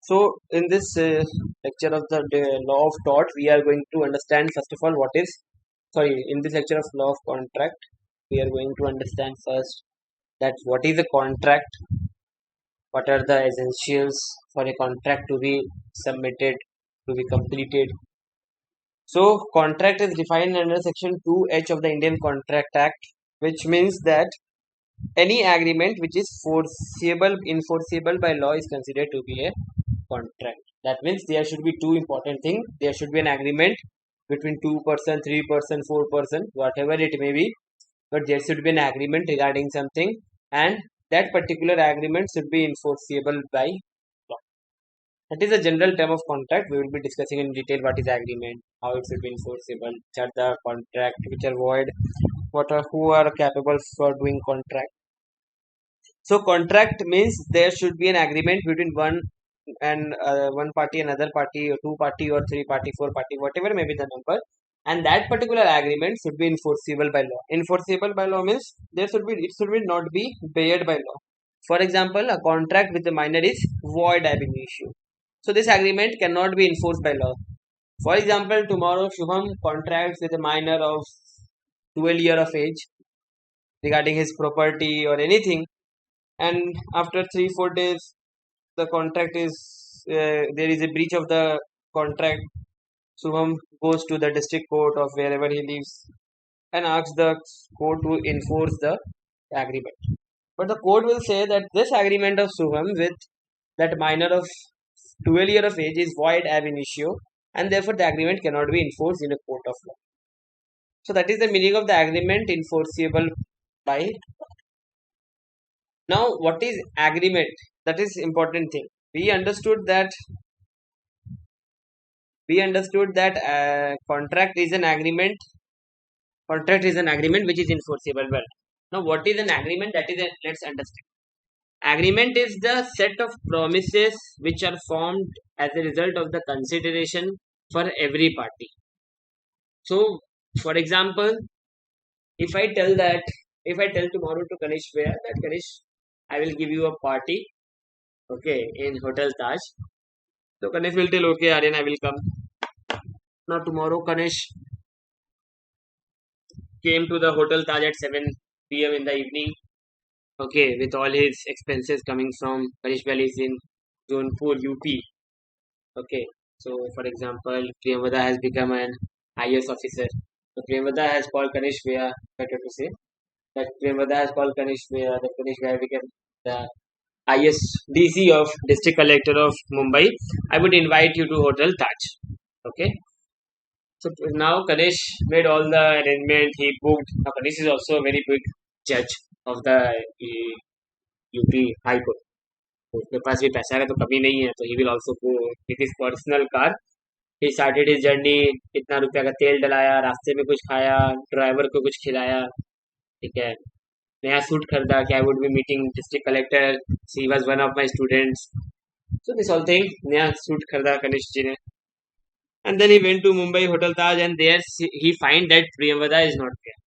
So in this lecture of the law of tort, we are going to understand first of all what is, sorry, in this lecture of law of contract, we are going to understand first that what is a contract, what are the essentials for a contract to be submitted, to be completed. So contract is defined under section 2H of the Indian Contract Act, which means that any agreement which is enforceable by law is considered to be a contract. That means there should be two important things. There should be an agreement between two-person, three-person, four-person, whatever it may be. But there should be an agreement regarding something, and that particular agreement should be enforceable by law. That is a general term of contract. We will be discussing in detail what is agreement, how it should be enforceable, which are the contract, which are void, who are capable for doing contract. So contract means there should be an agreement between one party, another party, or two party, or three party, four party, whatever may be the number, and that particular agreement should be enforceable by law. Enforceable by law means it should be not be barred by law. For example, a contract with a minor is void ab initio. So this agreement cannot be enforced by law. For example, tomorrow Shubham contracts with a minor of 12 year of age regarding his property or anything, and after 3-4 days the contract is there is a breach of the contract. Shubham goes to the district court of wherever he lives and asks the court to enforce the agreement. But the court will say that this agreement of Shubham with that minor of 12 year of age is void ab initio, and therefore the agreement cannot be enforced in a court of law. So that is the meaning of the agreement enforceable by. Now what is agreement? That is important thing. We understood that contract is an agreement. Contract is an agreement which is enforceable. Well, now what is an agreement? Let's understand. Agreement is the set of promises which are formed as a result of the consideration for every party. So, for example, if I tell tomorrow to Kanish that Kanish, I will give you a party, okay, in Hotel Taj. So Kanish will tell, okay, Aryan, I will come. Now tomorrow Kanish came to the Hotel Taj at 7 p.m. in the evening, okay, with all his expenses coming from Kanish Valley in Jaunpur, UP. Okay, so for example, Priyamvada has become an IS officer. So Priyamvada has called Kanish Vaya, better to say, that Priyamvada has called Kanish Vaya, that Kanish Vaya became the IS DC of District Collector of Mumbai. I would invite you to Hotel Taj. Okay. So now Kanish made all the arrangement. He booked. Now Kanish is also a very big judge of the UP High Court. उसके पास भी पैसा का तो कमी नहीं है, तो he will also go with his personal car. He started his journey. इतना रुपया का तेल डलाया, रास्ते में कुछ खाया, ड्राइवर को कुछ खिलाया, ठीक है. नया सूट खरीदा कि I would be meeting district collector. He was one of my students. So this whole thing, नया सूट खरीदा कनिष्क जी ने. And then he went to Mumbai Hotel Taj, and there he find that Priyamvada is not there.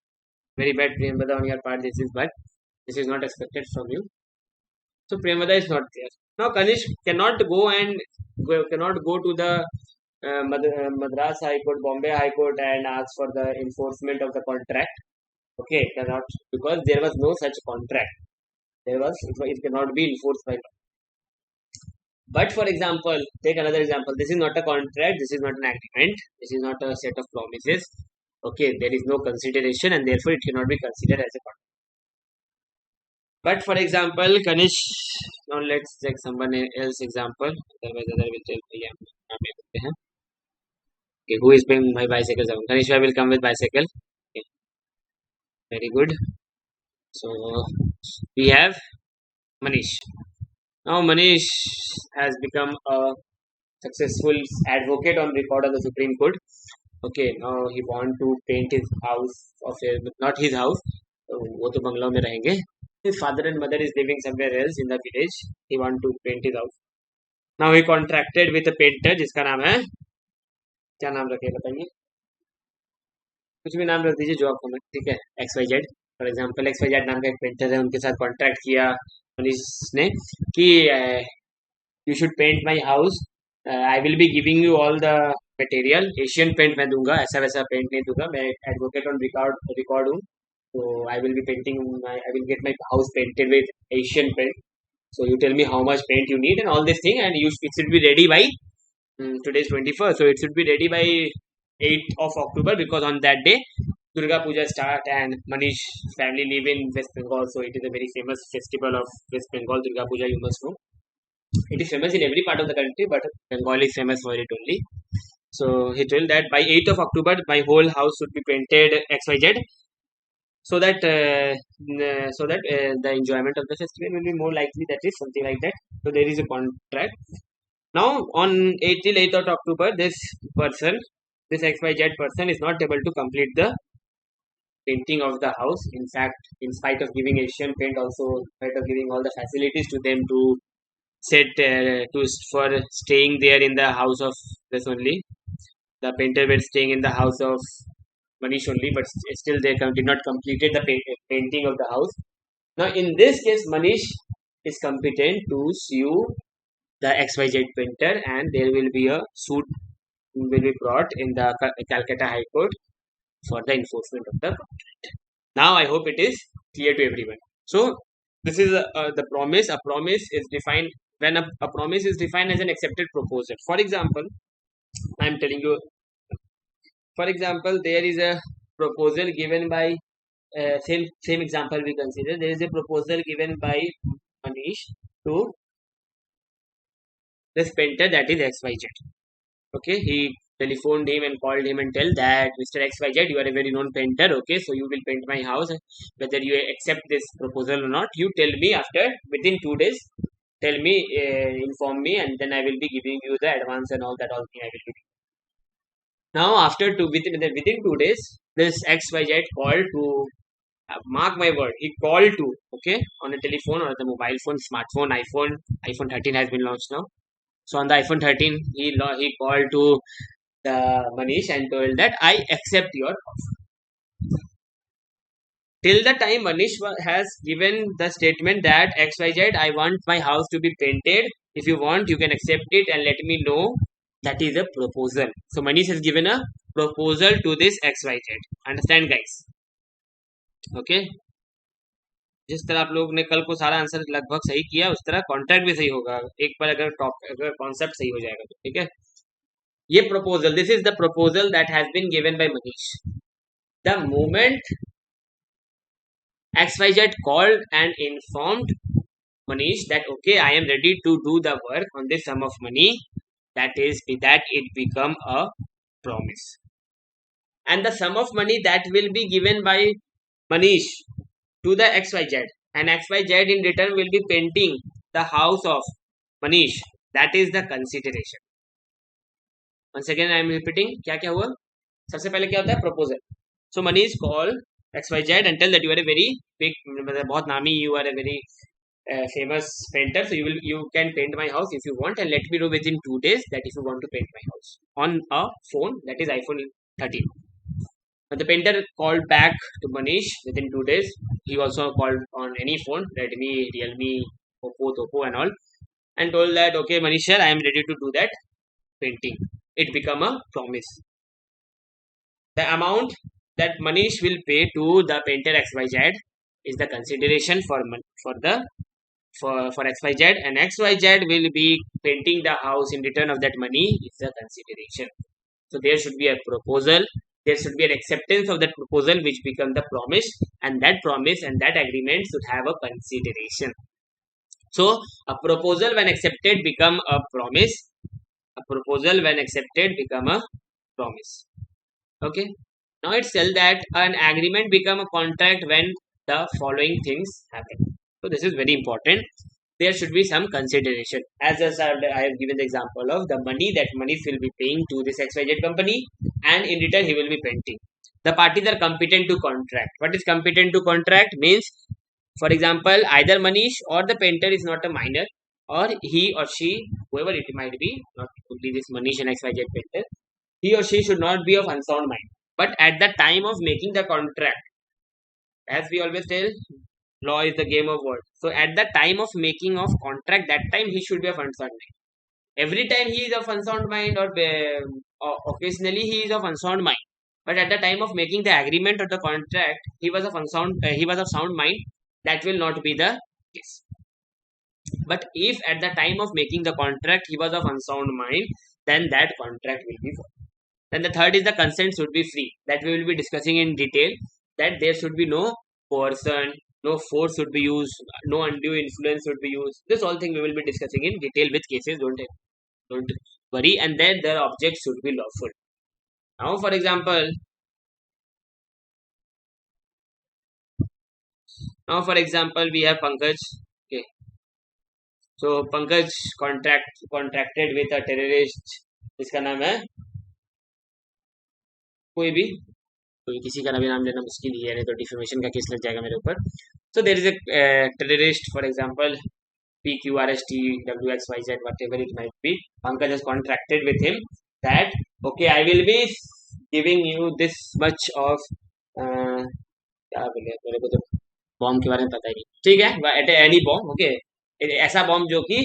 Very bad, Priyamvada, on your part. This is not expected from you. So Priyamvada is not there. Now Kanish cannot go to the Madras High Court, Bombay High Court, and ask for the enforcement of the contract. Okay, cannot, because there was no such contract. It cannot be enforced by law. But for example, take another example. This is not a contract. This is not an agreement. This is not a set of promises. Okay, there is no consideration, and therefore it cannot be considered as a contract. But for example, Kanish, now let's take someone else example. Otherwise, other will tell me. Okay, who is bringing my bicycle down? Kanish, I will come with bicycle. Okay. Very good. So we have Manish. Now Manish has become a successful advocate on record of the Supreme Court. Okay, now he want to paint his house, not his house, वो तो बंगलों में रहेंगे. His father and mother is living somewhere else in the village. He want to paint his house. Now he contracted with a painter जिसका नाम है, क्या नाम रखे बताइए, कुछ भी नाम रख दीजिए जो आपको मैं, ठीक है, XYZ. फॉर एग्जाम्पल XYZ नाम का एक पेंटर है, उनके साथ कॉन्ट्रैक्ट किया मनीष ने कि you should paint my house. I will be giving you all the material. Asian paint मैं दूंगा, ऐसा वैसा paint नहीं दूंगा. मैं advocate on record हूँ. So I will be painting I will get my house painted with Asian paint. So you tell me how much paint you need and all this thing, and it should be ready by today is 21st, so it should be ready by 8th of October, because on that day Durga Puja start and Manish family live in West Bengal, so it is a very famous festival of West Bengal. Durga Puja, you must know. It is famous in every part of the country, but Bengal is famous for it only. So he told that by 8th of October, my whole house should be painted XYZ, so that the enjoyment of the festival will be more likely. That is something like that. So there is a contract. Now on 8th till 8th of October, this XYZ person is not able to complete the painting of the house. In fact, in spite of giving Asian paint, also in spite of giving all the facilities to them to for staying there in the house of this only, the painter were staying in the house of Manish only, but still they did not completed the painting of the house. Now in this case, Manish is competent to sue the XYZ painter, and there will be a suit will be brought in the Calcutta High Court for the enforcement of the contract. Now I hope it is clear to everyone. So this is the promise. A promise is defined when a promise is defined as an accepted proposal. For example, I am telling you. For example, there is a proposal given by same example we consider. There is a proposal given by Manish to this painter, that is XYZ. Okay, he telephoned him and called him and tell that Mr. XYZ, you are a very known painter. Okay, so you will paint my house. Whether you accept this proposal or not, you tell me after within 2 days. Tell me, inform me, and then I will be giving you the advance and all that. All thing I will be. Now after within 2 days, this XYZ called to mark my word. He called to, okay, on a telephone or the mobile phone, smartphone, iPhone 13 has been launched now. So on the iPhone 13, he called to the Manish and told that I accept your offer. Till the time Manish has given the statement that XYZ, I want my house to be painted. If you want, you can accept it and let me know. That is a proposal. So Manish has given a proposal to this XYZ. Understand, guys? Okay. जिस तरह आप लोग ने कल को सारा answer लगभग सही किया, उस तरह कॉन्ट्रैक्ट भी सही होगा एक बार, अगर कॉन्सेप्ट सही हो जाएगा तो ठीक है. ये proposal, this is the proposal that has been given by Manish. The moment XYZ called and informed Manish that okay, I am ready to do the work on this sum of money, that it become a promise. And the sum of money that will be given by Manish to the XYZ, and XYZ in return will be painting the house of Manish, that is the consideration. Once again I am repeating, क्या क्या हुआ. सबसे पहले क्या होता है, proposal. So Manish call XYZ and tell that you are a very big, बहुत नामी, you are a very famous painter, so you can paint my house if you want, and let me know within 2 days that if you want to paint my house on a phone, that is iPhone 13. But the painter called back to Manish within 2 days. He also called on any phone, Redmi, Realme, Oppo and all, and told that okay Manish sir, I am ready to do that painting. It become a promise. The amount that Manish will pay to the painter XYZ is the consideration for XYZ, and XYZ will be painting the house in return of that money is the consideration. So there should be a proposal, there should be an acceptance of that proposal, which become the promise, and that promise and that agreement should have a consideration. So a proposal when accepted become a promise. A proposal when accepted become a promise. Okay. Now it's tell that an agreement become a contract when the following things happen. So this is very important. There should be some consideration. As I have given the example of the money that Manish will be paying to this XYZ company, and in return he will be painting. The parties are competent to contract. What is competent to contract means, for example, either Manish or the painter is not a minor, or he or she, whoever it might be, not only this Manish and XYZ painter, he or she should not be of unsound mind. But at the time of making the contract, as we always tell, law is the game of words. So at the time of making of contract, that time he should be of unsound mind. Every time he is of unsound mind, or occasionally he is of unsound mind. But at the time of making the agreement or the contract, he was of he was of sound mind. That will not be the case. But if at the time of making the contract he was of unsound mind, then that contract will be void. Then the third is the consent should be free. That we will be discussing in detail. That there should be no coercion, no force should be used, no undue influence should be used. This all thing we will be discussing in detail with cases. Don't worry. And then their object should be lawful. Now, for example, we have Pankaj. Okay, so Pankaj contracted with a terrorist. इसका नाम है कोई भी कोई किसी का भी नाम लेना मुश्किल ही है, नहीं तो डिफेमेशन का केस लग जाएगा मेरे ऊपर. So there is a terrorist, for example, PQRST whatever it might be. Pankaj has contracted with him that okay, I will be giving you this much of क्या बोले मेरे को तो बॉम्ब के बारे में पता ही नहीं. ठीक है, एट एनी बॉम्ब. ओके, ऐसा बॉम्ब जो कि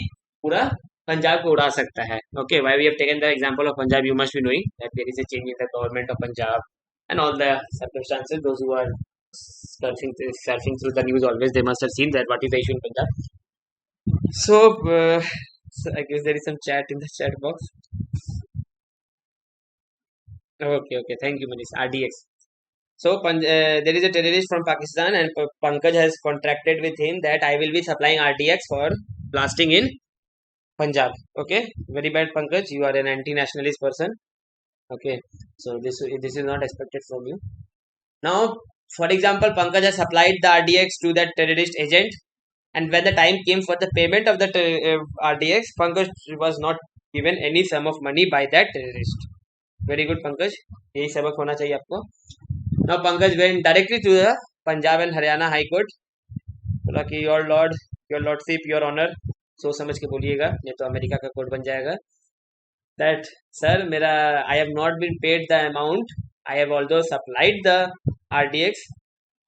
पूरा पंजाब को उड़ा सकता है. Okay, why we have taken the example of Punjab, you must be knowing that there is a change in the government of Punjab and all the circumstances. Those who are surfing through the news always, they must have seen that what is the issue in Punjab. So, so I guess there is some chat in the chat box. Okay, thank you, Manish. RDX. So there is a terrorist from Pakistan, and Pankaj has contracted with him that I will be supplying RDX for blasting in Punjab. Okay, very bad, Pankaj. You are an anti-nationalist person. Okay, so this is not expected from you. Now, for example, Pankaj has supplied the RDX to that terrorist agent, and when the time came for the payment of the RDX, Pankaj was not given any sum of money by that terrorist. Very good, Pankaj. यही सबक होना चाहिए आपको. Now Pankaj went directly to the Punjab and Haryana High Court. बोला कि your lordship, your honor, सोच समझ के बोलिएगा, नहीं तो अमेरिका का कोर्ट बन जाएगा. That sir, मेरा I have not been paid the amount. I have although supplied the RDX,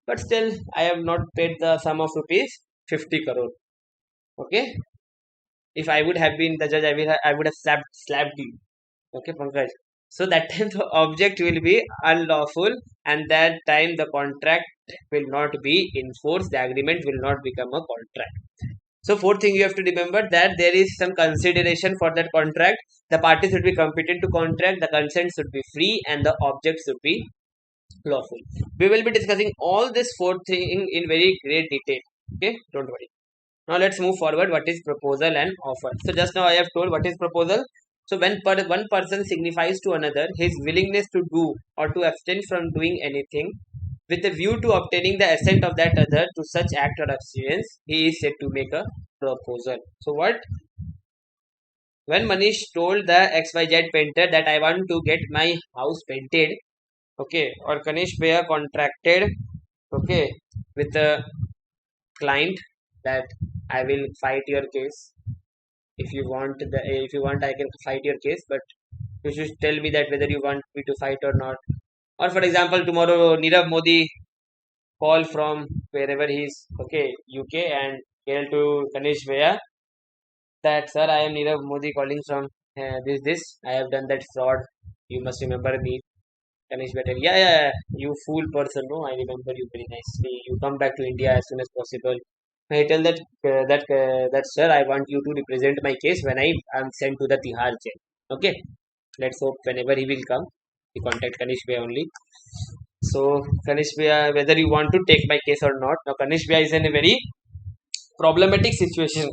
but still I have not paid the sum of rupees 50 crore. Okay. If I would have been the judge, I would have slapped you. Okay, Pankaj. So that time the object will be unlawful, and that time the contract will not be enforced. The agreement will not become a contract. So fourth thing you have to remember that there is some consideration for that contract. The parties should be competent to contract. The consent should be free, and the object should be lawful. We will be discussing all this fourth thing in very great detail. Okay, don't worry. Now let's move forward. What is proposal and offer? So just now I have told what is proposal. So when one person signifies to another his willingness to do or to abstain from doing anything with a view to obtaining the assent of that other to such act or abstinence, he is said to make a proposal. So what? When Manish told the XYZ painter that I want to get my house painted, okay, or Kanish Bhaiya contracted, okay, with the client that I will fight your case. If you want I can fight your case, but you should tell me that whether you want me to fight or not. Or for example, tomorrow Nirav Modi call from wherever he is, okay, UK, and tell to Kanish Bhaiya that sir, I am Nirav Modi calling from this. I have done that fraud. You must remember me. Kanish Bhaiya, yeah, you fool person. No, I remember you very nicely. You come back to India as soon as possible. I tell that sir, I want you to represent my case when I am sent to the Tihar jail. Okay, let's hope whenever he will come, he contact Kanish Bhaiya only. So Kanish Bhaiya, whether you want to take my case or not. Now Kanish Bhaiya is in a very problematic situation.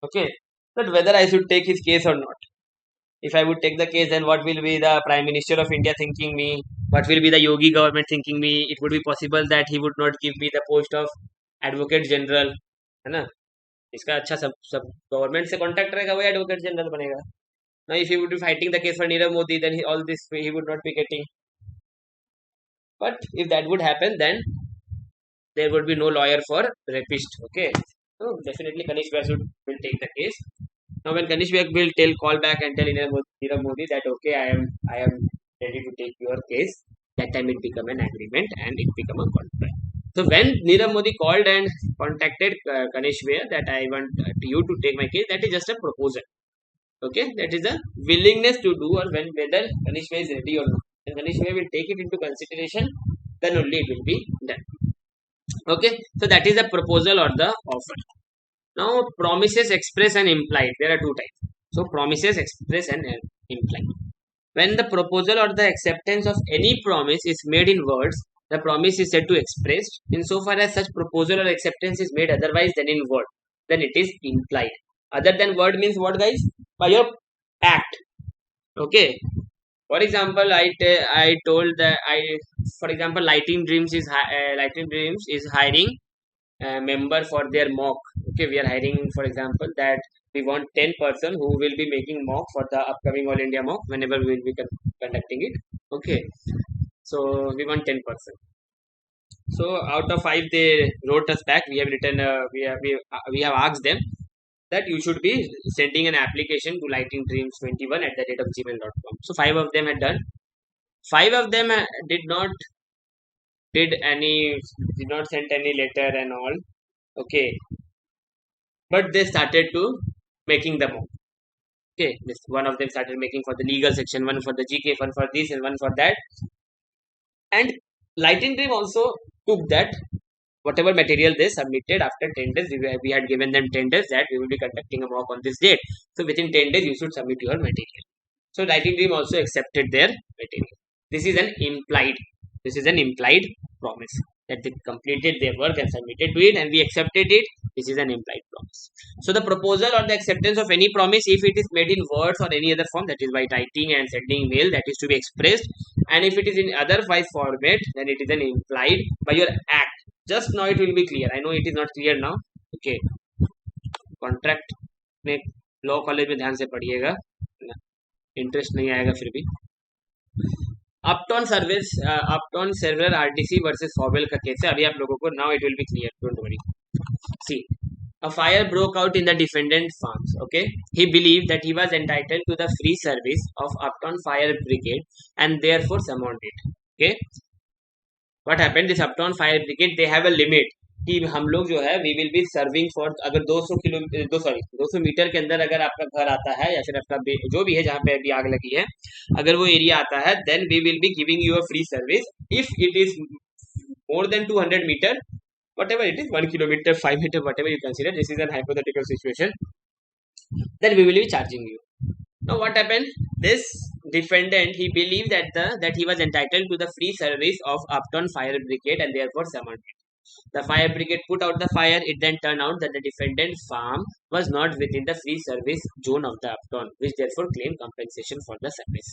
Okay, that whether I should take his case or not. If I would take the case, then what will be the Prime Minister of India thinking me? What will be the Yogi government thinking me? It would be possible that he would not give me the post of advocate general, है ना. इसका अच्छा सब government से contact रहेगा, वही advocate general बनेगा. Now if he would be fighting the case for Nirav Modi, then all this he would not be getting. But if that would happen, then there would be no lawyer for rapist. Okay, so definitely Kanish Bhaiya will take the case. Now when Kanish Bhaiya will call back and tell Nirav Modi that okay, I am ready to take your case, that time it become an agreement and it become a contract. So when Nirav Modi called and contacted Kanish Bhaiya that I want you to take my case, that is just a proposal. Okay, that is a willingness to do, or when whether Kanishma is ready or not. And Kanishma will take it into consideration, then only it will be done. Okay, so that is the proposal or the offer. Now, promises express and implied. There are two types. So, promises express and implied. When the proposal or the acceptance of any promise is made in words, the promise is said to express. Insofar as such proposal or acceptance is made otherwise than in word, then it is implied. Other than word means what, guys? By your act. Okay. For example, I told that for example, Lighting Dreams is hiring member for their mock. Okay, we are hiring, for example, that we want 10 person who will be making mock for the upcoming all India mock whenever we will be conducting it. Okay, so we want 10 person. So out of 5 they wrote us back. We have written we have asked them that you should be sending an application to lighting dreams 21 at the rate of gmail.com. So 5 of them had done. 5 of them did any did not send any letter and all. Okay, but they started to making them all. Okay, this one of them started making for the legal section, one for the GK, one for this, and one for that. And Lighting Dream also took that whatever material they submitted after 10 days. We had given them 10 days that we will be conducting a mock on this date. So within 10 days, you should submit your material. So Lighting Dream also accepted their material. This is an implied. This is an implied promise that they completed their work and submitted to it, and we accepted it. This is an implied promise. So the proposal or the acceptance of any promise, if it is made in words or any other form, that is by writing and sending mail, that is to be expressed. And if it is in otherwise format, then it is an implied by your act. Just now it will be clear. I know it is not clear now. Okay, contract में law college में ध्यान से पढ़िएगा, interest नहीं आएगा फिर भी. Upton Severn RTC versus फॉर्मेल का केस है. अभी आप लोगों को now it will be clear, don't worry. See, a fire broke out in the defendant's farms. Okay, he believed that he was entitled to the free service of Upton Fire Brigade and therefore summoned it. Okay, what happened? This Upton Fire Brigade, they have a limit कि हम लोग जो है we will be serving for, अगर 200 metre के अंदर अगर आपका घर आता है या फिर आपका जो भी है जहाँ पे अभी आग लगी है, अगर वो एरिया आता है, then we will be giving you a free service. If it is more than 200 meter, whatever it is, 1 kilometer, 5 meter, whatever you consider, this is an hypothetical situation, then we will be charging you. Now what happened? This defendant, he believed that he was entitled to the free service of Upton Fire Brigade and therefore summoned it. The fire brigade put out the fire. It then turned out that the defendant's farm was not within the free service zone of the Upton, which therefore claimed compensation for the service.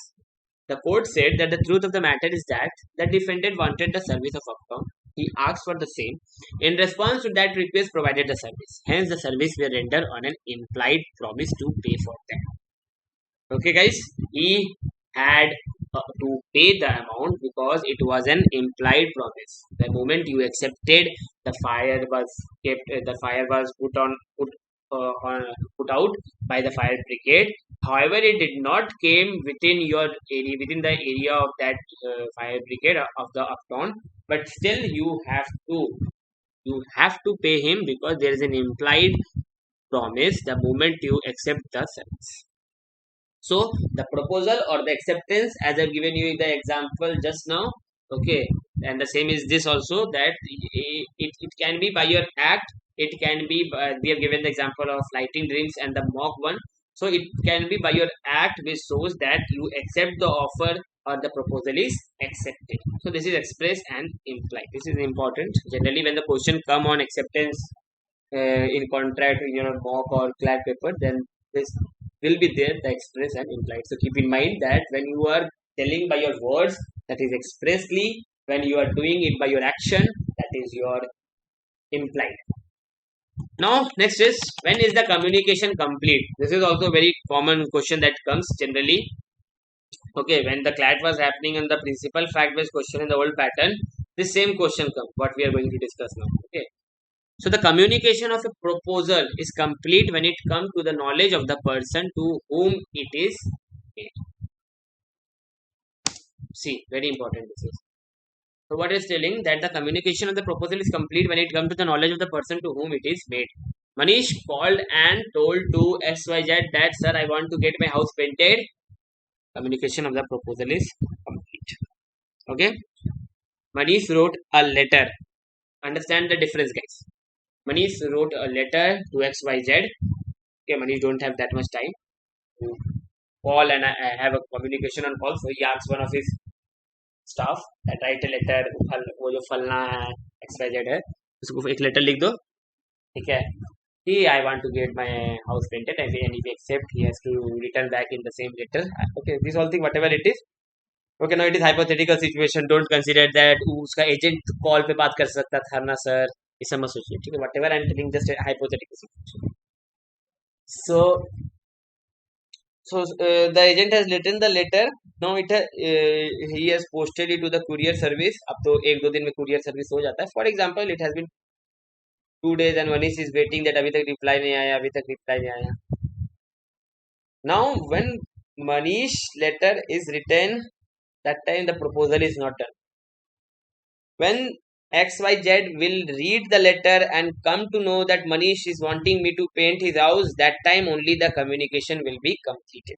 The court said that the truth of the matter is that the defendant wanted the service of Upton. He asked for the same. In response to that request, provided the service. Hence, the service were rendered on an implied promise to pay for them. Okay, guys, he had to pay the amount because it was an implied promise. The moment you accepted, the fire was kept. The fire was put out by the fire brigade. However, it did not came within your area, within the area of that fire brigade of the Upton. But still, you have to pay him because there is an implied promise the moment you accept the service. So the proposal or the acceptance, as I've given you the example just now, okay, and the same is this also, that it can be by your act, it can be we have given the example of Lighting Dreams and the mock one. So it can be by your act which shows that you accept the offer or the proposal is accepted. So this is express and implied. This is important. Generally when the question come on acceptance in contract, in your mock or Clat paper, then this will be there, the express and implied. So keep in mind that when you are telling by your words, that is expressly. When you are doing it by your action, that is your implied. Now next is, when is the communication complete? This is also a very common question that comes generally. Okay, when the Clat was happening and the principal fact based question in the old pattern, this same question comes, what we are going to discuss now. Okay, so the communication of a proposal is complete when it comes to the knowledge of the person to whom it is made. See, very important this is. So what is telling that the communication of the proposal is complete when it comes to the knowledge of the person to whom it is made. Manish called and told to XYZ that, sir, I want to get my house painted. Communication of the proposal is complete. Okay. Manish wrote a letter. Understand the difference, guys. Manish wrote a letter to XYZ. Okay, Manish don't have that much time to call and I have a communication on call. So he asks one of his staff that write a letter. वो जो फलना है XYZ है उसको एक letter लिख दो. ठीक है. He, I want to get my house painted and if he accept, he has to return back in the same letter. Okay, this whole thing, whatever it is. Okay, now it is hypothetical situation. Don't consider that उसका agent call पे बात कर सकता था ना sir. ये सब मत सोचिए. ठीक है, whatever I'm telling just a hypothetical situation. So the agent has written the letter. Now he has posted it to the courier service. अब तो एक दो दिन में courier service हो जाता है. For example, it has been 2 days and Manish is waiting that अभी तक reply नहीं आया, अभी तक reply नहीं आया. Now when Manish letter is written, that time the proposal is not done. When XYZ will read the letter and come to know that Manish is wanting me to paint his house, that time only the communication will be completed.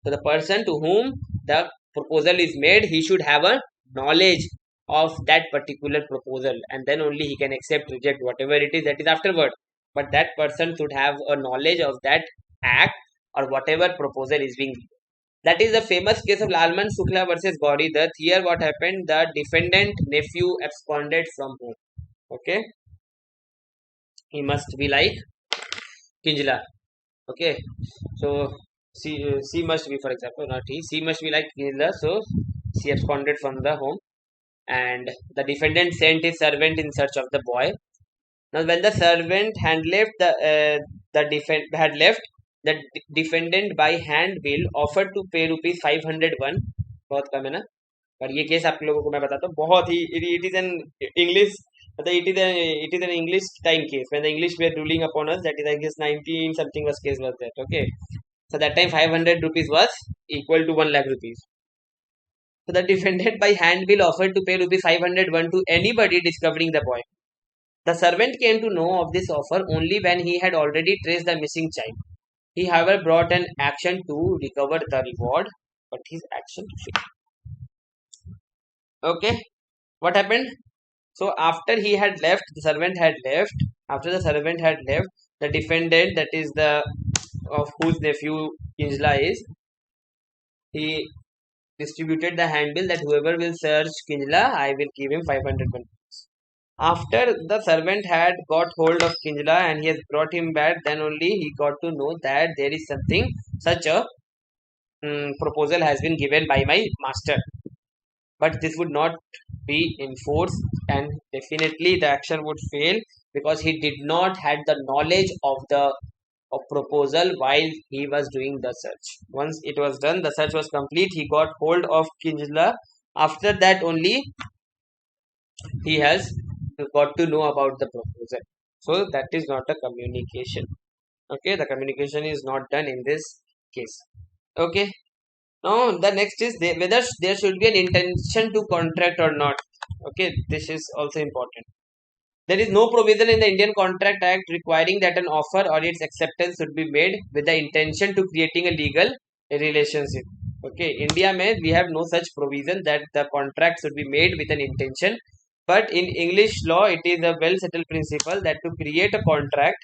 So the person to whom the proposal is made, he should have a knowledge of that particular proposal and then only he can accept, reject, whatever it is, that is afterward. But that person should have a knowledge of that act or whatever proposal is being given. That is the famous case of Lalman Shukla versus Gauri Dutt. Here what happened, the defendant nephew absconded from home. Okay. He must be like Kinjla. Okay. So C must be, for example, not he. C must be like Kinjla. So she absconded from the home. And the defendant sent his servant in search of the boy. Now, when the servant had left, the defendant by hand will offered to pay rupees 501. बहुत कम है ना. पर ये case आप लोगों को मैं बताता हूँ, बहुत ही it is an English, it is an English time case when the English were ruling upon us. That is, I guess 19 something was case was that. Okay, so that time 500 rupees was equal to 1 lakh rupees. So the defendant by hand will offer to pay rupees 501 to anybody discovering the boy. The servant came to know of this offer only when he had already traced the missing child. He, however, brought an action to recover the reward, but his action failed. Okay, what happened? So after he had left, the servant had left. After the servant had left, the defendant, that is the of whose nephew Kinjla is, he distributed the handbill that whoever will search Kinjla, I will give him 500 rupees. After the servant had got hold of Kinjla and he has brought him back, then only he got to know that there is something, such a proposal has been given by my master. But this would not be enforced and definitely the action would fail because he did not had the knowledge of the proposal while he was doing the search. Once it was done, the search was complete, he got hold of Kinjla. After that only he has got to know about the proposal. So that is not a communication. Okay, the communication is not done in this case. Okay, now the next is whether there should be an intention to contract or not. Okay, this is also important. There is no provision in the Indian Contract Act requiring that an offer or its acceptance should be made with the intention to creating a legal relationship. Okay, India mein we have no such provision that the contract should be made with an intention. But in English law, it is a well settled principle that to create a contract,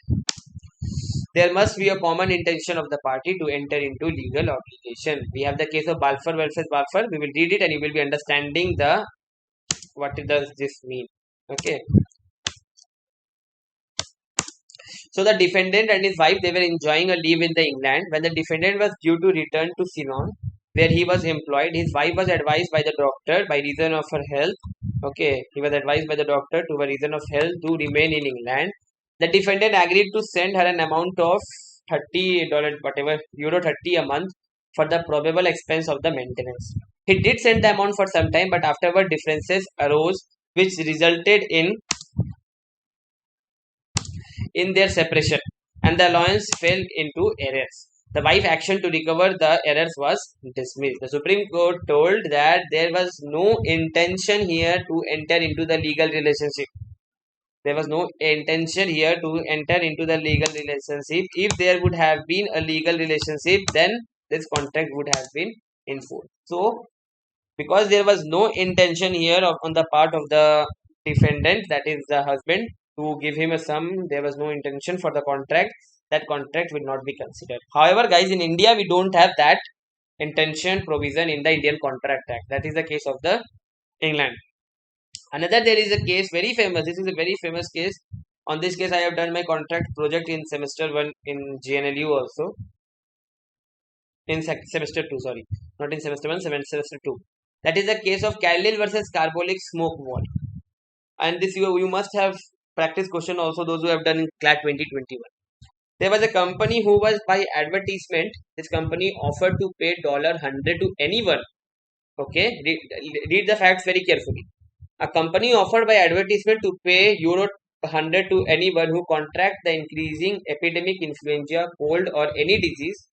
there must be a common intention of the party to enter into legal obligation. We have the case of Balfour versus Balfour. We will read it and you will be understanding the what does this mean. Okay. So the defendant and his wife, they were enjoying a leave in the England. When the defendant was due to return to Ceylon, where he was employed, his wife was advised by the doctor by reason of her health. Okay, he was advised by the doctor to a reason of health to remain in England. The defendant agreed to send her an amount of $30, whatever, euro 30 a month for the probable expense of the maintenance. He did send the amount for some time, but afterward differences arose, which resulted in their separation, and the alliance fell into errors. The wife action to recover the errors was dismissed. The Supreme Court told that there was no intention here to enter into the legal relationship. There was no intention here to enter into the legal relationship. If there would have been a legal relationship, then this contract would have been enforced. So because there was no intention here on the part of the defendant, that is the husband, to give him a sum, there was no intention for the contract, that contract will not be considered. However, guys, in India we don't have that intention provision in the Indian Contract Act. That is the case of the England. Another, there is a case very famous. This is a very famous case. On this case, I have done my contract project in semester 1 in GNLU also. In semester 2, sorry. Not in semester 1, semester 2. That is the case of Carlyle versus Carbolic Smoke Wall. And this you must have practice question also, those who have done in Clat 2021. There was a company who was by advertisement. This company offered to pay $100 to anyone. Okay, read the facts very carefully. A company offered by advertisement to pay euro 100 to anyone who contract the increasing epidemic influenza, cold or any disease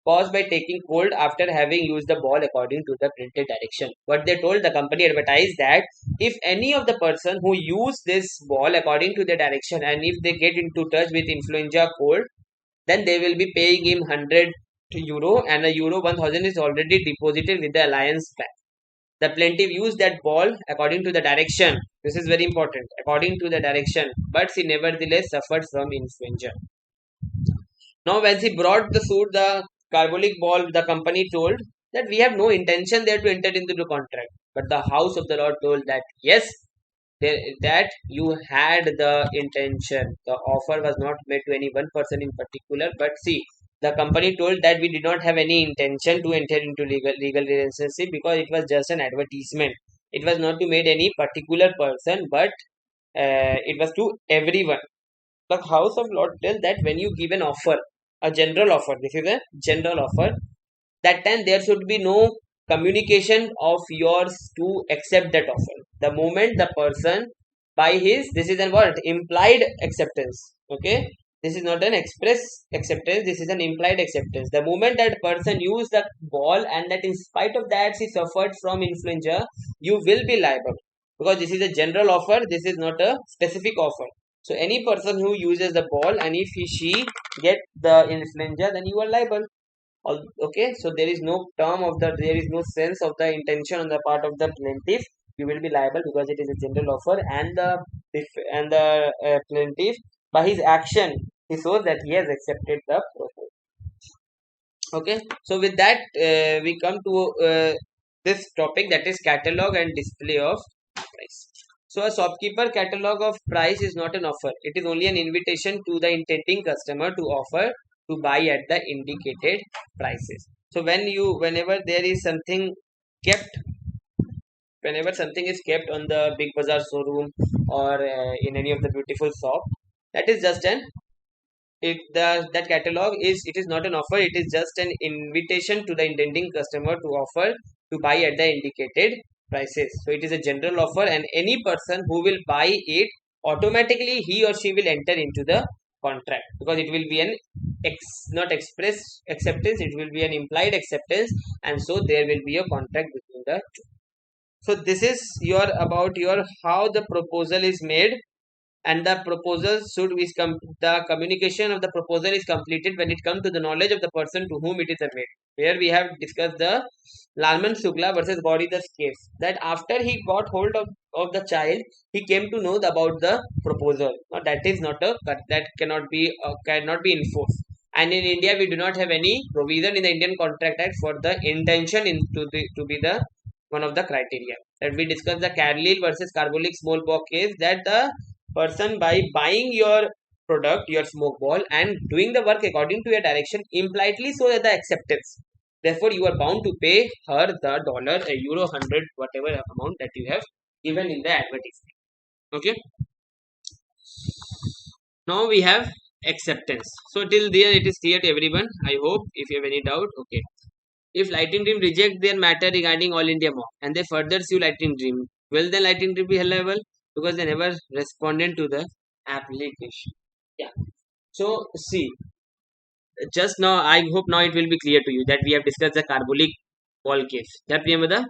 caused by taking cold after having used the ball according to the printed direction. What they told, the company advertised that if any of the person who use this ball according to the direction and if they get into touch with influenza cold, then they will be paying him 100 euro and a euro 1000 is already deposited with the Alliance Bank. The plaintiff used that ball according to the direction. This is very important. According to the direction, but she nevertheless suffered from influenza. Now, when she brought the suit, the carbolic ball, the company told that we have no intention there to enter into the contract. But the House of the Lord told that yes, that you had the intention. The offer was not made to any one person in particular, but see, the company told that we did not have any intention to enter into legal relationship because it was just an advertisement. It was not to made any particular person, but it was to everyone. The House of Lord tells that when you give an offer, a general offer, this is a general offer, that time there should be no communication of yours to accept that offer. The moment the person by his, this is an what, implied acceptance. Okay, this is not an express acceptance, this is an implied acceptance. The moment that person used the ball and that in spite of that she suffered from influenza, you will be liable because this is a general offer, this is not a specific offer. So any person who uses the ball and if she get the influenza, then you are liable. Okay, so there is no term of the, there is no sense of the intention on the part of the plaintiff. You will be liable because it is a general offer, and the plaintiff by his action he shows that he has accepted the proposal. Okay, so with that we come to this topic, that is catalog and display of price. So a shopkeeper catalog of price is not an offer. It is only an invitation to the intending customer to offer to buy at the indicated prices. So whenever there is something kept, whenever something is kept on the big bazaar showroom or in any of the beautiful shop, that is just an, it the that catalog is, it is not an offer, it is just an invitation to the intending customer to offer to buy at the indicated prices. So it is a general offer and any person who will buy it, automatically he or she will enter into the contract because it will be an not express acceptance, it will be an implied acceptance, and so there will be a contract between the two. So this is your about your how the proposal is made, and the proposal should be the communication of the proposal is completed when it comes to the knowledge of the person to whom it is made. Here we have discussed the Lalman Shukla versus Gauridas case, that after he got hold of the child, he came to know about the proposal. Now, that is not a, that cannot be enforced. And in India, we do not have any provision in the Indian Contract Act for the intention to be the one of the criteria. That we discussed the Carlyle versus Carbolic smallpox case, that the person by buying your product, your smoke ball, and doing the work according to your direction impliedly so that the acceptance. Therefore, you are bound to pay her the dollar, a euro, 100, whatever amount that you have given in the advertisement. Okay. Now we have acceptance. So till there it is clear to everyone. I hope. If you have any doubt, okay. If Lighting Dream reject their matter regarding All India mock and they further sue Lighting Dream, will the Lighting Dream be liable? Because they never responded to the application. Yeah. So see, just now I hope now it will be clear to you that we have discussed the carbolic ball case. That remember the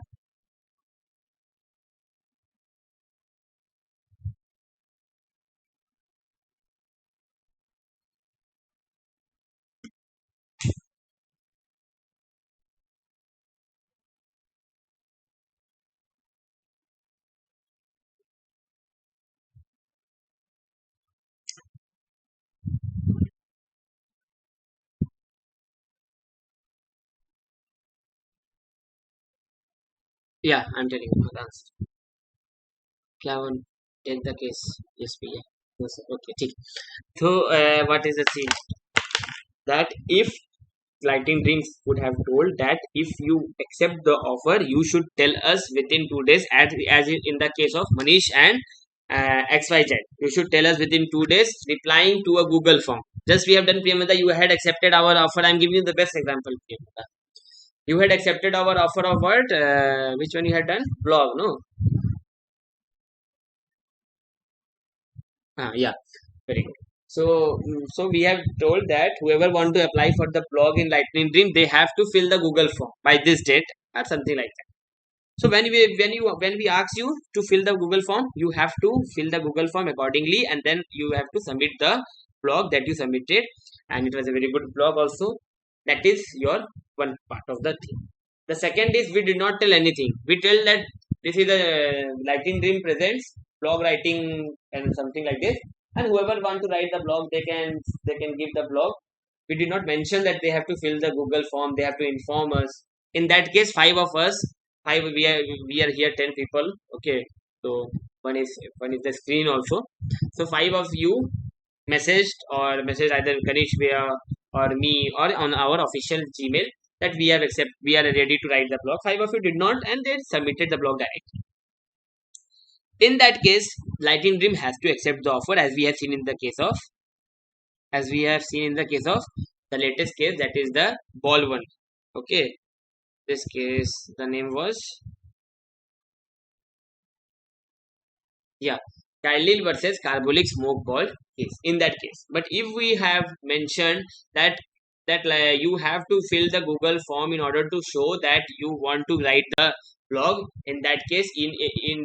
Yeah, I'm telling you the answer. क्या one take the case? Yes, भैया. Yes, sir. Okay, ठीक. So, what is the thing that if Lightning Dreams would have told that if you accept the offer, you should tell us within 2 days, as in the case of Manish and XYZ. You should tell us within 2 days, replying to a Google form. Just we have done, Priyamada, you had accepted our offer. I'm giving you the best example, Priyamada. You had accepted our offer of what? Which one you had done? Blog, no? Yeah, very good. So we have told that whoever want to apply for the blog in Lightning Dream, they have to fill the Google form by this date or something like that. So when we ask you to fill the Google form, you have to fill the Google form accordingly, and then you have to submit the blog that you submitted, and it was a very good blog also. That is your one part of the thing. The second is we did not tell anything. We tell that this is a Lightning Dream presents blog writing and something like this, and whoever want to write the blog, they can give the blog. We did not mention that they have to fill the Google form. They have to inform us. In that case, five of us, five we are here 10 people. Okay, so one is the screen also. So five of you messaged either Ganesh Via or me or on our official Gmail that we are ready to write the blog. Five of you did not, and they submitted the blog directly. In that case, Lightning Dream has to accept the offer, as we have seen in the case of the latest case, that is the ball one. Okay, this case the name was, yeah, Kylil versus carbolic smoke ball case in that case. But if we have mentioned that you have to fill the Google form in order to show that you want to write the blog, in that case, in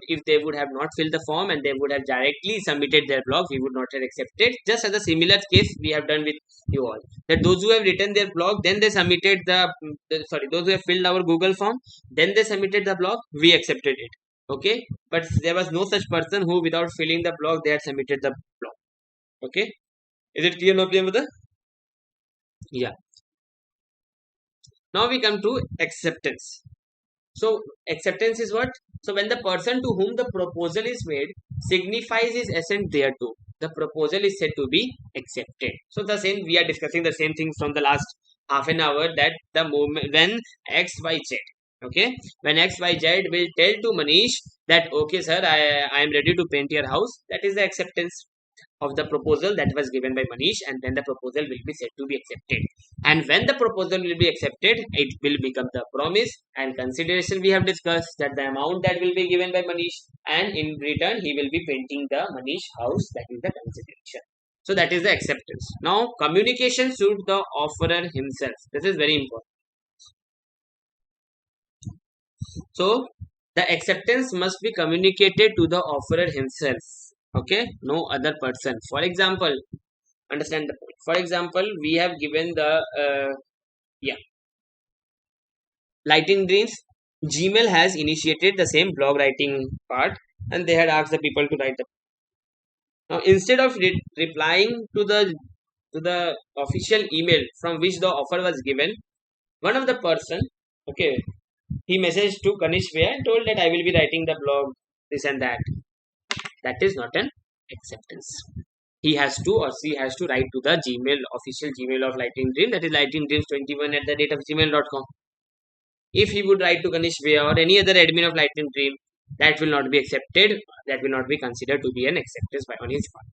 if they would have not filled the form and they would have directly submitted their blog, we would not have accepted. Just as a similar case we have done with you all, that those who have written their blog, then they submitted those who have filled our Google form, then they submitted the blog, we accepted it. Okay, but there was no such person who without filling the blog they had submitted the blog. Okay, is it clear now, Priyamada? Yeah. Now we come to acceptance. So acceptance is what? So when the person to whom the proposal is made signifies his assent thereto, the proposal is said to be accepted. So the same, we are discussing the same thing from the last half an hour, that the moment when XYZ, okay, when XYZ will tell to Manish that okay sir, I am ready to paint your house, that is the acceptance of the proposal that was given by Manish, and then the proposal will be said to be accepted. And when the proposal will be accepted, it will become the promise and consideration. We have discussed that the amount that will be given by Manish, and in return he will be painting the Manish house, that is the consideration. So that is the acceptance. Now communication should the offerer himself. This is very important. So the acceptance must be communicated to the offerer himself. Okay, no other person. For example, understand the point. For example, we have given the yeah, Lighting Dreams. Gmail has initiated the same blog writing part, and they had asked the people to write the. Now instead of replying to the official email from which the offer was given, one of the person, okay, he messaged to Kanish Way and told that I will be writing the blog, this and that. That is not an acceptance. He has to or she has to write to the Gmail, official Gmail of Lightning Dream, that is lightningdreams21 at the rate of gmail.com. If he would write to Kanish Vaya or any other admin of Lightning Dream, that will not be accepted, that will not be considered to be an acceptance by on his part.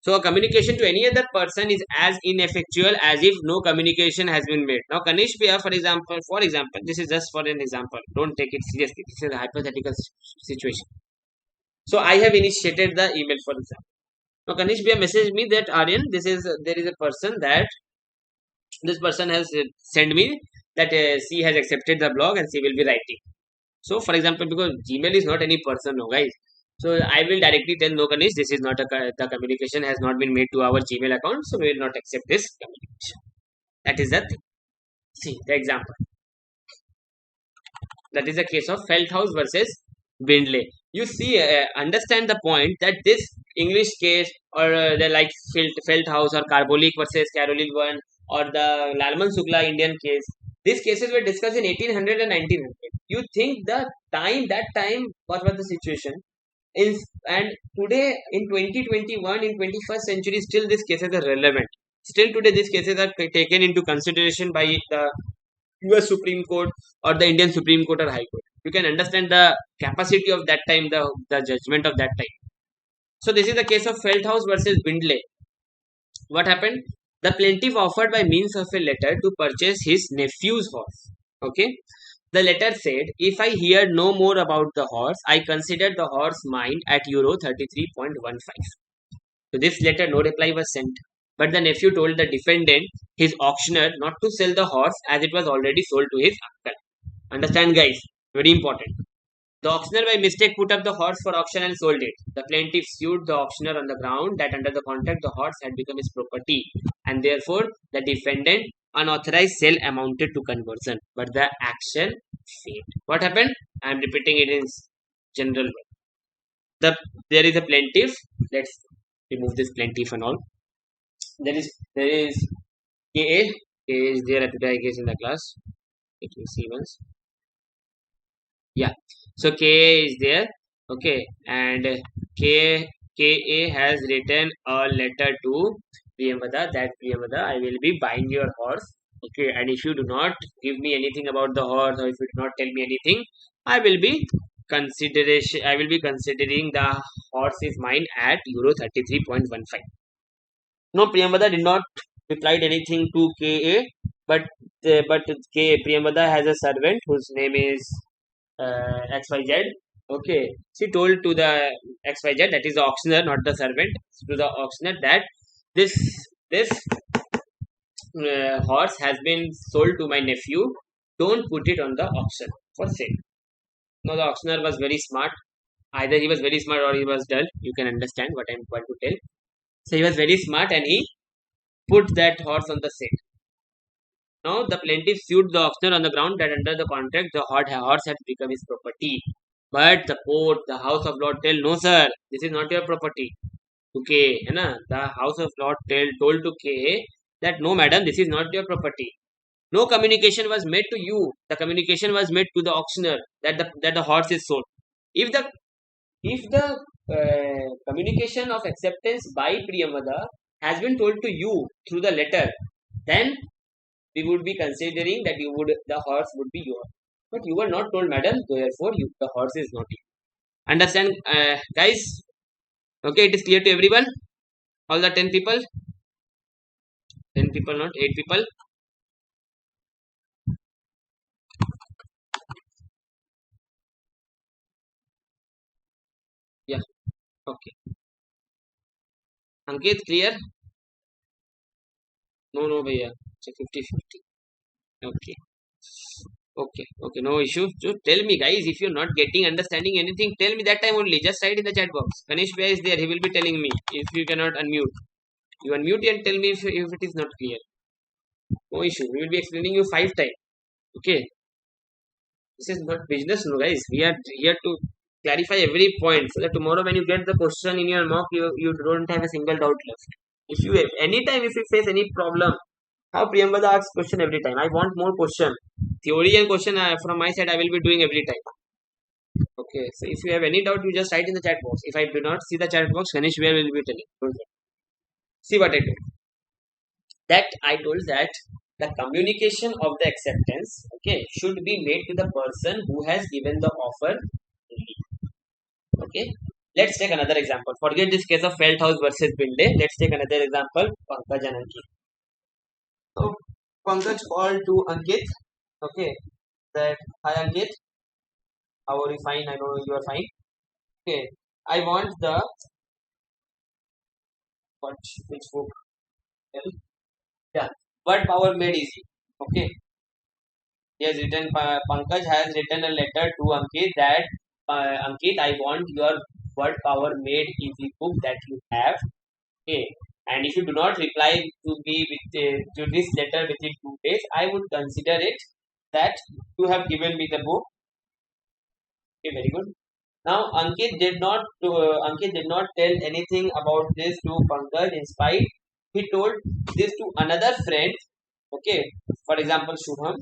So a communication to any other person is as ineffectual as if no communication has been made. Now Kanish Vaya, for example, this is just for an example, don't take it seriously, this is a hypothetical situation. So I have initiated the email, for example. Now Kanish Bhaiya messaged me that Aryan, there is a person that this person has sent me that she has accepted the blog and she will be writing. So for example, because Gmail is not any person, no guys. So I will directly tell no Kanish, this is not the communication has not been made to our Gmail account, so we will not accept this communication. That is the thing. See the example. That is the case of Feldhaus versus Bindley. You see, understand the point that this English case or the like Feldhaus or Carbolic versus Caroline 1 or the Lalman Sugla Indian case, these cases were discussed in 1800 and 1900. You think the time, that time, what was the situation? Is and today in 2021, in 21st century, still these cases are relevant. Still today, these cases are taken into consideration by the US Supreme Court or the Indian Supreme Court or High Court. You can understand the capacity of that time, the judgment of that time. So this is the case of Feldhaus versus Bindley. What happened? The plaintiff offered by means of a letter to purchase his nephew's horse. Okay. The letter said, if I hear no more about the horse, I consider the horse mine at euro 33.15. To this letter, no reply was sent. But the nephew told the defendant, his auctioneer, not to sell the horse as it was already sold to his uncle. Understand, guys? Very important. The auctioneer by mistake put up the horse for auction and sold it. The plaintiff sued the auctioneer on the ground that under the contract the horse had become his property, and therefore the defendant unauthorized sale amounted to conversion, but the action failed. What happened? I am repeating it in general way. There is a plaintiff. Let's remove this plaintiff and all. There is KA. KA is there at today, I guess, in the class. Let me see once. Yeah, so Ka is there. Okay, and Ka has written a letter to Priyamada that Priyamada, I will be buying your horse. Okay, and if you do not give me anything about the horse, or if you do not tell me anything, I will be considering the horse is mine at euro 33.15. No, Priyamada did not replied anything to Ka, but Priyamada has a servant whose name is XYZ. Okay, she told to the XYZ, that is the auctioneer, not the servant, to the auctioneer that this this horse has been sold to my nephew. Don't put it on the auction for sale. Now the auctioneer was very smart. Either he was very smart or he was dull. You can understand what I'm going to tell. So he was very smart and he put that horse on the sale. Now the plaintiff sued the auctioneer on the ground that under the contract the horse had become his property. But the court, the House of Lord tell, no sir, this is not your property. Okay, the House of Lord told to K that no madam, this is not your property. No communication was made to you. The communication was made to the auctioneer that the horse is sold. If the communication of acceptance by Priyamada has been told to you through the letter, then we would be considering that the horse would be yours. But you were not told, madam, therefore the horse is not yours. Understand, guys? Okay, it is clear to everyone? All the 10 people? 10 people, not 8 people? Yeah, okay. Ankit, clear? No, bhaiya. It's a 50-50. Okay. Okay, no issue. So tell me, guys, if you're not getting, understanding anything, tell me that time only. Just write in the chat box. Ganesh Bhai is there. He will be telling me if you cannot unmute. You unmute and tell me if it is not clear. No issue. We will be explaining you 5 times. Okay. This is not business, no, guys. We are here to clarify every point so that tomorrow when you get the question in your mock, you don't have a single doubt left. If you anytime if you face any problem, how Priyambada asks question every time. I want more question. Theory and question from my side I will be doing every time. Okay, so if you have any doubt, you just write in the chat box. If I do not see the chat box, Ganesh where will be telling. Okay. See what I did. That I told that the communication of the acceptance, okay, should be made to the person who has given the offer. Okay, let's take another example. Forget this case of Feldhaus versus Binde. Let's take another example. Pankaj and Ankit. So Pankaj called to Ankit. Okay, that hi Ankit, how are you? Fine. I know you are fine. Okay, I want the which book? Yeah, word power made easy. Okay, he has written. Pankaj has written a letter to Ankit that Ankit, I want your word power made easy book that you have. Okay, and if you do not reply to me with to this letter within 2 days, I would consider it that you have given me the book. Okay, very good. Now Ankit did not tell anything about this to Pankaj. In spite, he told this to another friend. Okay, for example, Shubham,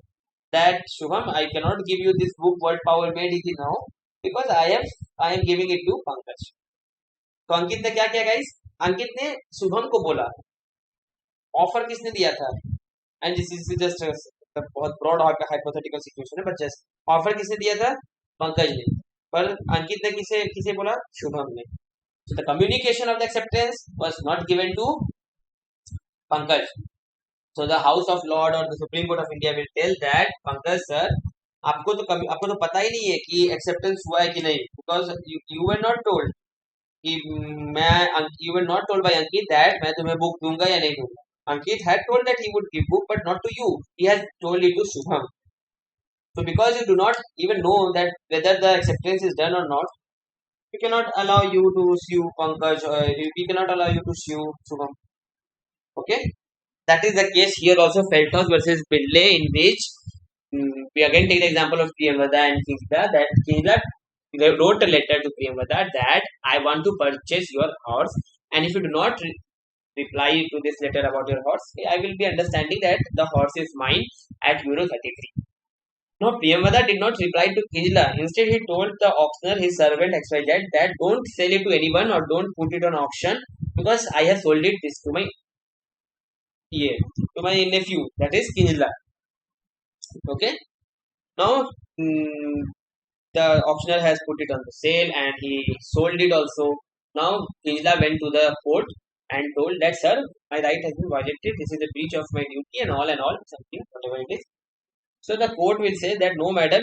that Shubham, I cannot give you this book what power made it now because I am giving it to Pankaj. तो अंकित ने क्या किया guys? अंकित ने शुभम को बोला, offer किसने दिया था? एंड दिस इज जस्ट बहुत ब्रॉड हाइपोथेटिकल सिचुएशन है, बट जस्ट ऑफर किसने दिया था? पंकज ने। पर अंकित ने किसे किसे बोला? शुभम ने। So the communication of the acceptance was not given to Pankaj. So the House of Lord or the Supreme Court of India will tell that Pankaj sir, आपको तो पता ही नहीं है कि acceptance हुआ है कि नहीं, because you were not told कि you were not told by Ankit that मैं तुम्हें book दूंगा या नहीं दूंगा. Ankit had told that he would give book, but not to you. He has told it to Shubham. So because you do not even know that whether the acceptance is done or not, we cannot allow you to sue Pankaj, or we cannot allow you to sue Shubham. Okay, that is the case here also. Feltos versus Bidley, in which we again take the example of Priyamvada and Kinga. That Kinga wrote a letter to Priyamvada that I want to purchase your horse, and if you do not reply to this letter about your horse, I will be understanding that the horse is mine at euro 33. No, Priyamvada did not reply to Kijla. Instead, he told the auctioneer, his servant XYZ, that don't sell it to anyone or don't put it on auction because I have sold it this to my nephew, that is Kijla. Okay. Now the auctioneer has put it on the sale and he sold it also. Now Kijla went to the court and told that, sir, my right has been violated. This is a breach of my duty and all, something, whatever it is. So the court will say that no, madam,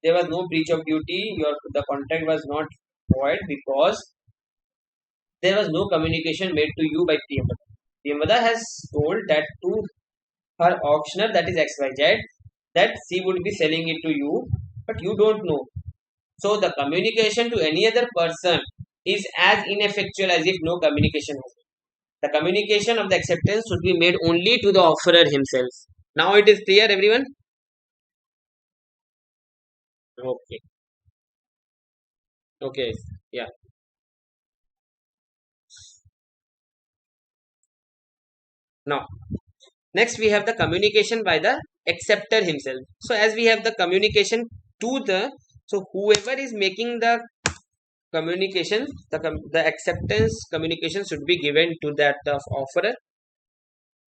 there was no breach of duty. The contract was not void because there was no communication made to you by Priyamvada. Priyamvada has told that to her auctioneer, that is XYZ, that she would be selling it to you, but you don't know. So the communication to any other person is as ineffectual as if no communication was made. The communication of the acceptance should be made only to the offerer himself. Now it is clear, everyone? Okay. Okay. Yeah. Now, next we have the communication by the acceptor himself. So as we have the communication to so whoever is making the communication, the acceptance communication should be given to that of offerer.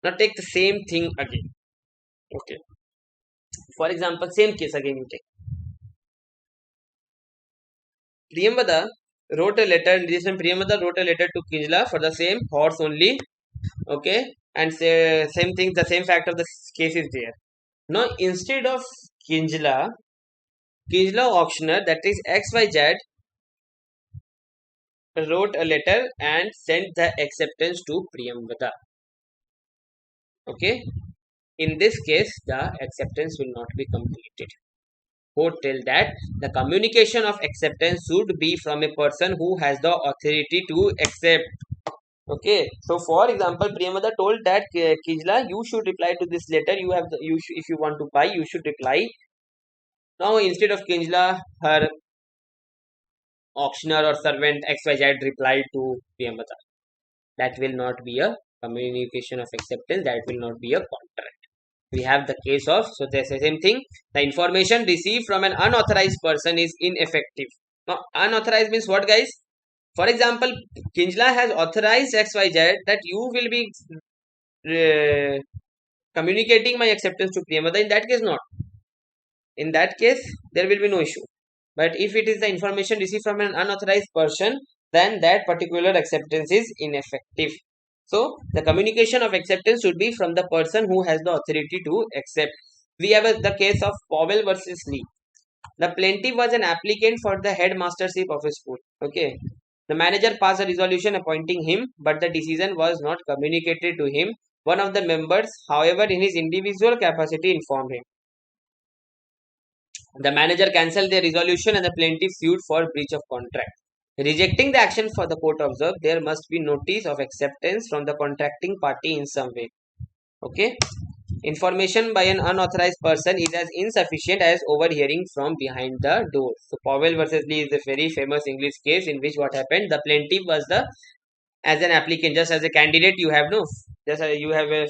Now take the same thing again. Okay. For example, same case again you take. Priyamvada wrote a letter. Priyamvada wrote a letter to Kinjla for the same horse only. Okay, and same thing. The same fact of the case is there. Now instead of Kinjla auctioneer, that is XYZ, wrote a letter and sent the acceptance to Priyamvada. Okay, in this case, the acceptance will not be completed. Court tell that the communication of acceptance should be from a person who has the authority to accept. Okay, so for example, Priyamvada told that Kijla, you should reply to this letter. If you want to buy, you should reply. Now instead of Kijla, her auctioneer or servant XYZ replied to Priyamvada. That will not be a communication of acceptance. That will not be a contract. We have the case of, so the same thing, the information received from an unauthorized person is ineffective. Now unauthorized means what, guys? For example, Kinjla has authorized XYZ that you will be communicating my acceptance to Priyamvada. In that case, not. In that case, there will be no issue. But if it is the information received from an unauthorized person, then that particular acceptance is ineffective. So the communication of acceptance should be from the person who has the authority to accept. We have the case of Powell versus Lee. The plaintiff was an applicant for the headmastership of a school. Okay. The manager passed a resolution appointing him, but the decision was not communicated to him. One of the members, however, in his individual capacity, informed him. The manager cancelled the resolution and the plaintiff sued for breach of contract. Rejecting the action, for the court observed, there must be notice of acceptance from the contracting party in some way. Okay. Information by an unauthorized person is as insufficient as overhearing from behind the door. So Powell versus Lee is a very famous English case in which what happened, the plaintiff was as an applicant, just as a candidate, you have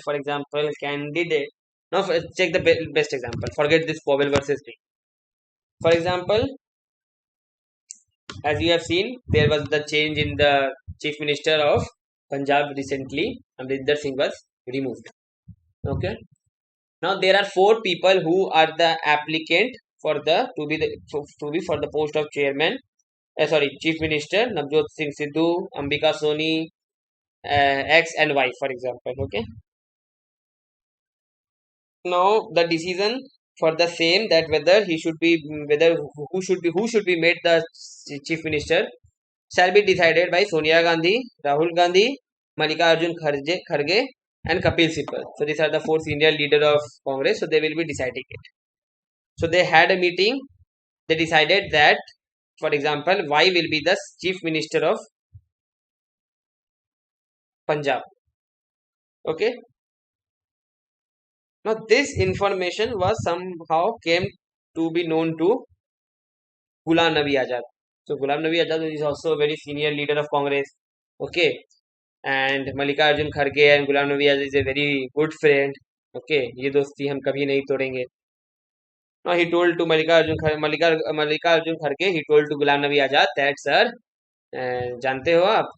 for example, candidate Now check the best example. Forget this Powell versus thing. For example, as you have seen, there was the change in the chief minister of Punjab recently. Amrinder Singh was removed. Okay. Now there are four people who are the applicant for the to be for the post of chairman. Chief minister Navjot Singh Sidhu, Ambika Soni, X and Y, for example. Okay. Now the decision for the same, that whether he should be, whether who should be made the chief minister, shall be decided by Sonia Gandhi, Rahul Gandhi, Mallikarjun Kharge, and Kapil Sibal. So these are the four senior leader of Congress. So they will be deciding it. So they had a meeting. They decided that, for example, Y will be the chief minister of Punjab. Okay. Now this information was somehow came to be known to Ghulam Nabi Azad. So Ghulam Nabi Azad is also a very senior leader of Congress. Okay. And Mallikarjun Kharge and Ghulam Nabi Azad is a very good friend. Okay. ये दोस्ती हम कभी नहीं तोड़ेंगे. Now he told to Mallikarjun Kharge, he told to Ghulam Nabi Azad that sir, जानते हो आप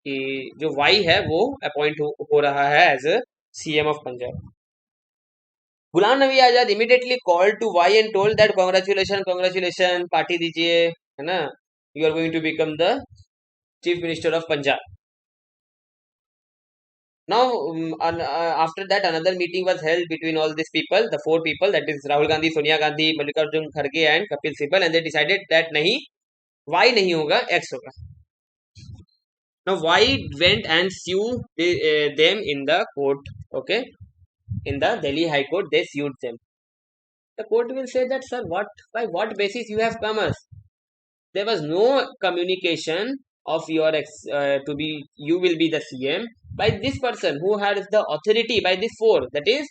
कि जो वाई है वो अपॉइंट हो रहा है as a CM of Punjab. Ghulam Nabi Azad immediately call to why and told that congratulation party दीजिए, है ना, you are going to become the chief minister of Punjab. Now after that another meeting was held between all these people, the four people, that is Rahul Gandhi, Sonia Gandhi, Mallikarjun Kharge and Kapil Sibal, and they decided that नहीं, Y नहीं होगा, X होगा. Now Y went and sued them in the court. Okay, in the Delhi High Court they sued them. The court will say that sir, by what basis you have come us? There was no communication of your you will be the CM by this person who has the authority by this four, that is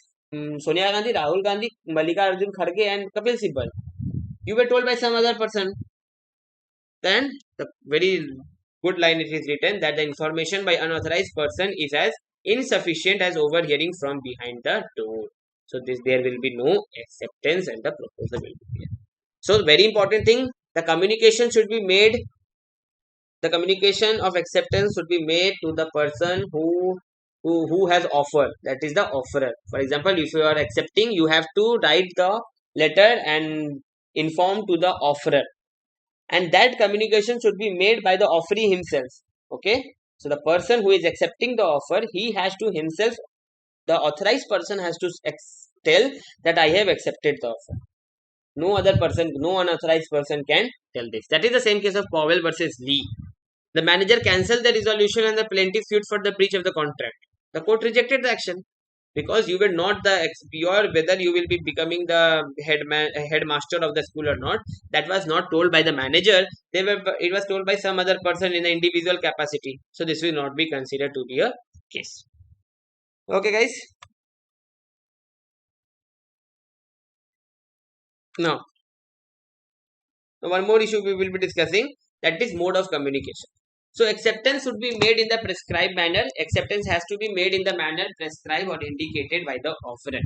Sonia Gandhi, Rahul Gandhi, Mallikarjun Kharge and Kapil Sibal. You were told by some other person. Then the very good line it is written that the information by unauthorized person is as insufficient as overhearing from behind the door. So there will be no acceptance and the proposal will be there. So very important thing, the communication should be made. The communication of acceptance should be made to the person who has offer, that is the offerer. For example, if you are accepting, you have to write the letter and inform to the offerer, and that communication should be made by the offeree himself. Okay, so the person who is accepting the offer, he has to himself, the authorized person has to tell that I have accepted the offer. No other person, no unauthorized person can tell this. That is the same case of Powell versus Lee. The manager cancelled the resolution and the plaintiff sued for the breach of the contract. The court rejected the action because you were not whether you will be becoming the headmaster of the school or not. That was not told by the manager. It was told by some other person in the individual capacity. So this will not be considered to be a case. Okay, guys. Now, one more issue we will be discussing, that is mode of communication. So acceptance should be made in the prescribed manner. Acceptance has to be made in the manner prescribed or indicated by the offerer.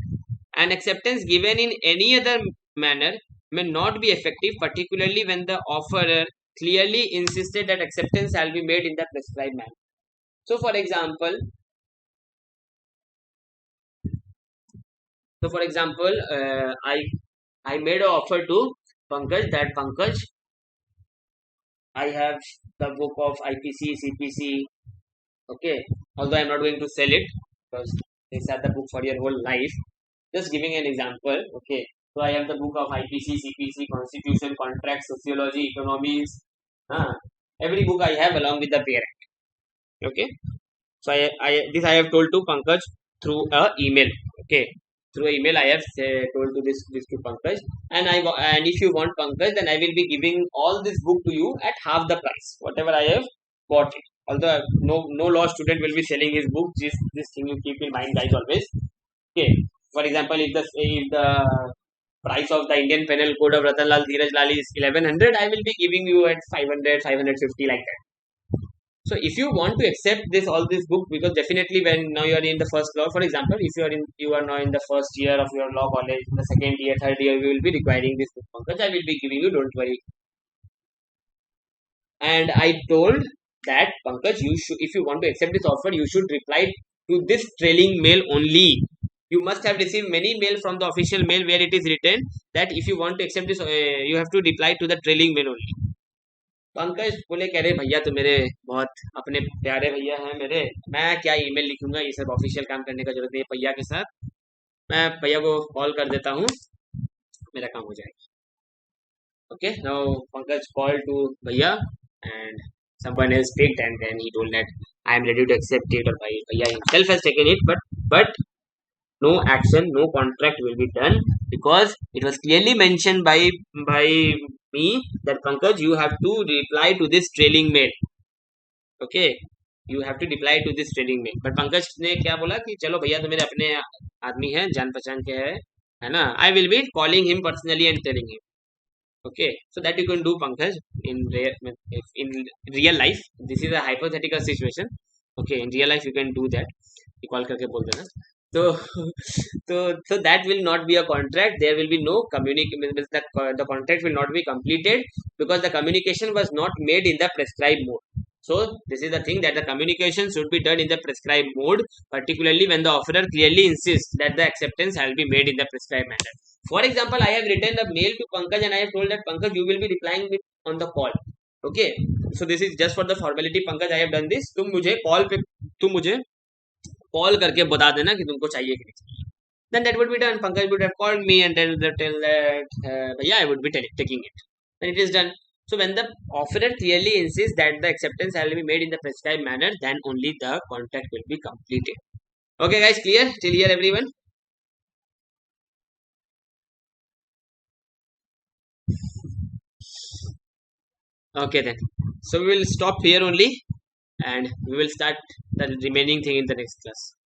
And acceptance given in any other manner may not be effective, particularly when the offerer clearly insisted that acceptance shall be made in the prescribed manner. So for example, I made an offer to Pankaj that Pankaj, I have the book of IPC, CPC. Okay, although I am not going to sell it because these are the book for your whole life. Just giving an example. Okay, so I have the book of IPC, CPC, Constitution, Contract, Sociology, Economics. Every book I have along with the parent. Okay, so I have told to Pankaj through a email. Okay, through email I have told to this to Pankaj, and if you want Pankaj, then I will be giving all this book to you at half the price, whatever I have bought it. Although no law student will be selling his book. This thing you keep in mind, guys, always. Okay, for example, if the price of the Indian Penal Code of Ratan Lal Dheeraj Lal is 1100, I will be giving you at 500, 550 like that. So if you want to accept this all this book, because definitely when now you are in the first law, for example, if you are now in the first year of your law college, the second year, third year, we will be requiring this book, Pankaj. I will be giving you, don't worry. And I told that Pankaj, you should, if you want to accept this offer, you should reply to this trailing mail only. You must have received many mail from the official mail where it is written that if you want to accept this, you have to reply to the trailing mail only. Pankaj बोले कह रहे भैया तो मेरे बहुत अपने प्यारे भैया हैं मेरे, मैं क्या ईमेल लिखूंगा, ये सब ऑफिशियल काम करने का जरूरत नहीं है भैया के साथ, मैं भैया को कॉल कर देता हूँ, मेरा काम हो जाएगा. Okay, now Pankaj called to Bhaiya and someone else picked, and then he told that I am ready to accept it, or Bhaiya himself has taken it, but no action, no contract will be done, because it was clearly mentioned by me that Pankaj, you have to reply to this trailing mail. Okay, you have to reply to this trailing mail. But Pankaj ने क्या बोला कि चलो भैया तो मेरे अपने आदमी हैं, जान पहचान के है ना, I will be calling him personally and telling him. Okay, so that you can do, Pankaj, in real life. This is a hypothetical situation. Okay, in real life you can do that. You call करके बोल देना. So, so that will not be a contract. There will be no communication. The contract will not be completed because the communication was not made in the prescribed mode. So this is the thing, that the communication should be done in the prescribed mode, particularly when the offerer clearly insists that the acceptance has been made in the prescribed manner. For example, I have written a mail to Pankaj and I have told that Pankaj, you will be replying with on the call. Okay, so this is just for the formality. Pankaj, I have done this. तुम मुझे call करके बता देना कि तुमको चाहिए कि नहीं चाहिए. Then that would be done. Pankaj would have called me and tell that yeah, I would be taking it. Then it is done. So when the offerer clearly insists that the acceptance will be made in the prescribed manner, then only the contract will be completed. Okay, guys, clear till here, everyone? Okay, then. So we will stop here only, and we will start the remaining thing in the next class.